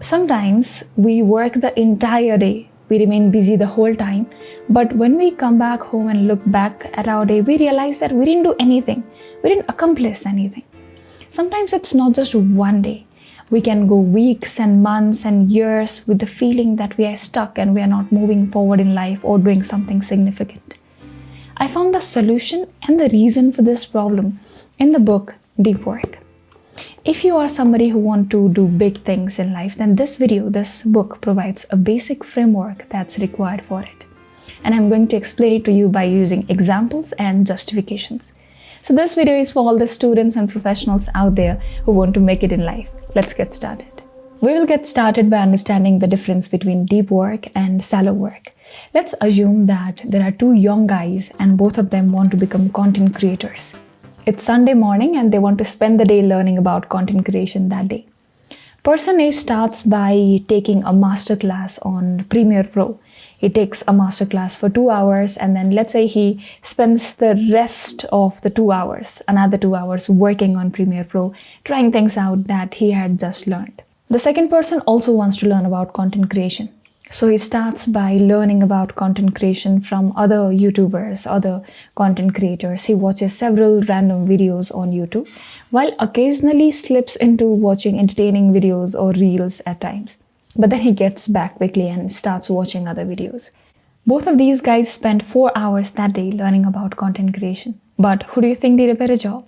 Sometimes we work the entire day, we remain busy the whole time, but when we come back home and look back at our day, we realize that we didn't do anything, we didn't accomplish anything. Sometimes it's not just one day. We can go weeks and months and years with the feeling that we are stuck and we are not moving forward in life or doing something significant. I found the solution and the reason for this problem in the book Deep Work. If you are somebody who wants to do big things in life, then this book provides a basic framework that's required for it. And I'm going to explain it to you by using examples and justifications. So this video is for all the students and professionals out there who want to make it in life. Let's get started. We will get started by understanding the difference between deep work and shallow work. Let's assume that there are two young guys and both of them want to become content creators. It's Sunday morning and they want to spend the day learning about content creation that day. Person A starts by taking a masterclass on Premiere Pro. He takes a masterclass for 2 hours and then let's say he spends the rest of the 2 hours, another 2 hours working on Premiere Pro, trying things out that he had just learned. The second person also wants to learn about content creation. So he starts by learning about content creation from other YouTubers, other content creators. He watches several random videos on YouTube, while occasionally slips into watching entertaining videos or reels at times. But then he gets back quickly and starts watching other videos. Both of these guys spent 4 hours that day learning about content creation. But who do you think did a better job?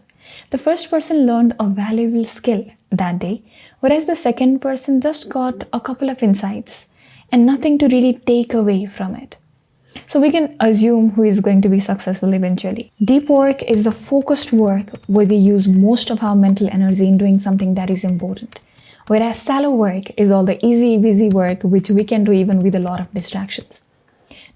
The first person learned a valuable skill that day, whereas the second person just got a couple of insights and nothing to really take away from it. So we can assume who is going to be successful eventually. Deep work is the focused work where we use most of our mental energy in doing something that is important. Whereas shallow work is all the easy, busy work which we can do even with a lot of distractions.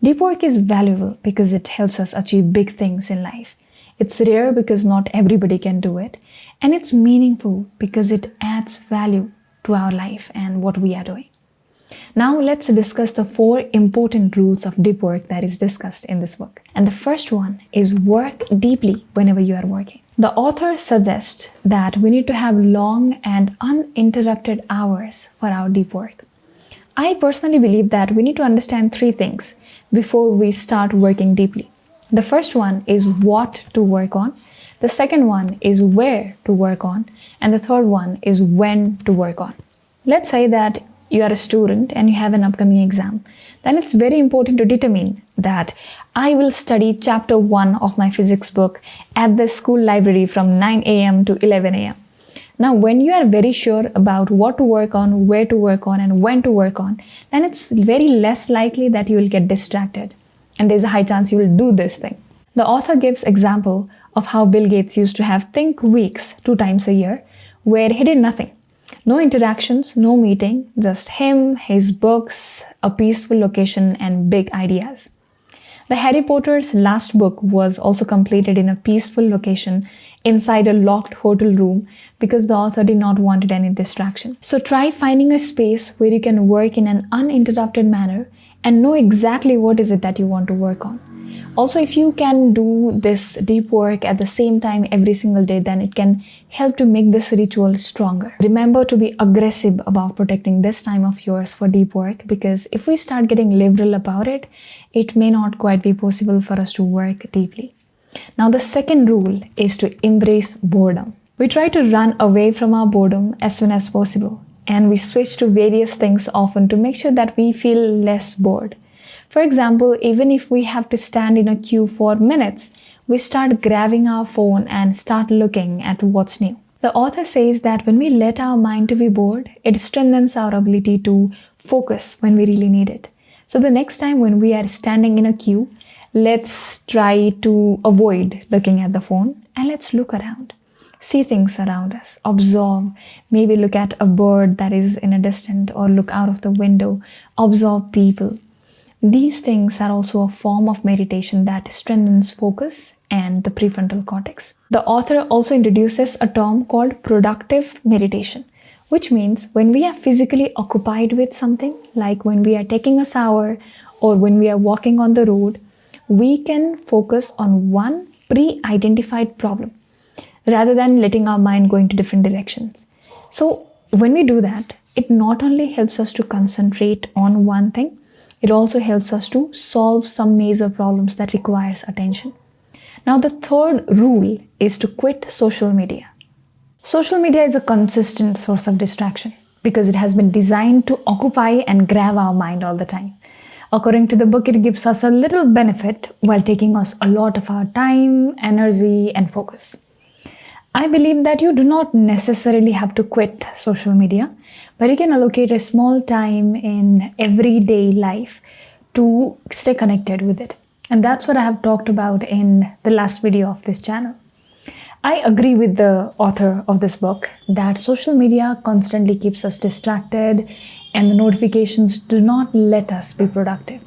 Deep work is valuable because it helps us achieve big things in life. It's rare because not everybody can do it. And it's meaningful because it adds value to our life and what we are doing. Now let's discuss the 4 important rules of deep work that is discussed in this book. And the first one is work deeply whenever you are working. The author suggests that we need to have long and uninterrupted hours for our deep work. I personally believe that we need to understand 3 things before we start working deeply. The first one is what to work on. The second one is where to work on. And the third one is when to work on. Let's say that you are a student and you have an upcoming exam, then it's very important to determine that I will study chapter 1 of my physics book at the school library from 9 a.m. to 11 a.m. Now, when you are very sure about what to work on, where to work on, and when to work on, then it's very less likely that you will get distracted. And there's a high chance you will do this thing. The author gives example of how Bill Gates used to have think weeks 2 times a year where he did nothing. No interactions, no meeting, just him, his books, a peaceful location, and big ideas. The Harry Potter's last book was also completed in a peaceful location inside a locked hotel room because the author did not want any distraction. So try finding a space where you can work in an uninterrupted manner and know exactly what is it that you want to work on. Also, if you can do this deep work at the same time every single day, then it can help to make this ritual stronger. Remember to be aggressive about protecting this time of yours for deep work, because if we start getting liberal about it, it may not quite be possible for us to work deeply. Now, the second rule is to embrace boredom. We try to run away from our boredom as soon as possible, and we switch to various things often to make sure that we feel less bored. For example, even if we have to stand in a queue for minutes, we start grabbing our phone and start looking at what's new. The author says that when we let our mind to be bored, it strengthens our ability to focus when we really need it. So the next time when we are standing in a queue, let's try to avoid looking at the phone and let's look around. See things around us, observe, maybe look at a bird that is in a distance or look out of the window, observe people. These things are also a form of meditation that strengthens focus and the prefrontal cortex. The author also introduces a term called productive meditation, which means when we are physically occupied with something, like when we are taking a shower or when we are walking on the road, we can focus on one pre-identified problem rather than letting our mind go into different directions. So when we do that, It not only helps us to concentrate on one thing, it also helps us to solve some major problems that requires attention. Now, the third rule is to quit social media. Social media is a consistent source of distraction because it has been designed to occupy and grab our mind all the time. According to the book, it gives us a little benefit while taking us a lot of our time, energy, and focus. I believe that you do not necessarily have to quit social media, but you can allocate a small time in everyday life to stay connected with it. And that's what I have talked about in the last video of this channel. I agree with the author of this book that social media constantly keeps us distracted and the notifications do not let us be productive.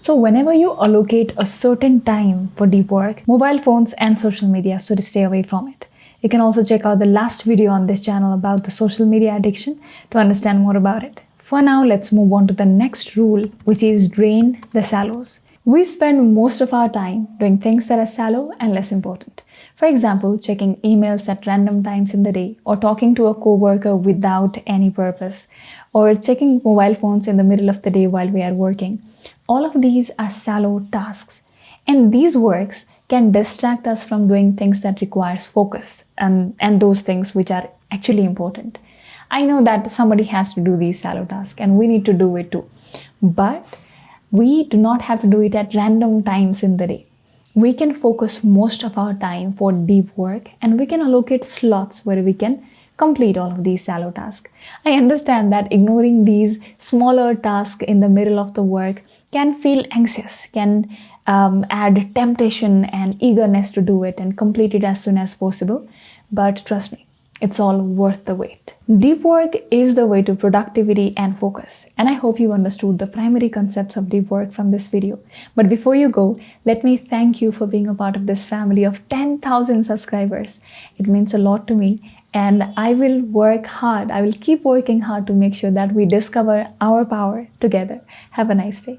So whenever you allocate a certain time for deep work, mobile phones and social media should stay away from it. You can also check out the last video on this channel about the social media addiction to understand more about it. For now, let's move on to the next rule, which is drain the shallows. We spend most of our time doing things that are shallow and less important. For example, checking emails at random times in the day, or talking to a coworker without any purpose, or checking mobile phones in the middle of the day while we are working. All of these are shallow tasks, and these works can distract us from doing things that requires focus and those things which are actually important. I know that somebody has to do these shallow tasks and we need to do it too, but we do not have to do it at random times in the day. We can focus most of our time for deep work and we can allocate slots where we can complete all of these shallow tasks. I understand that ignoring these smaller tasks in the middle of the work can feel anxious, can add temptation and eagerness to do it and complete it as soon as possible. But trust me, it's all worth the wait. Deep work is the way to productivity and focus. And I hope you understood the primary concepts of deep work from this video. But before you go, let me thank you for being a part of this family of 10,000 subscribers. It means a lot to me. And I will work hard. I will keep working hard to make sure that we discover our power together. Have a nice day.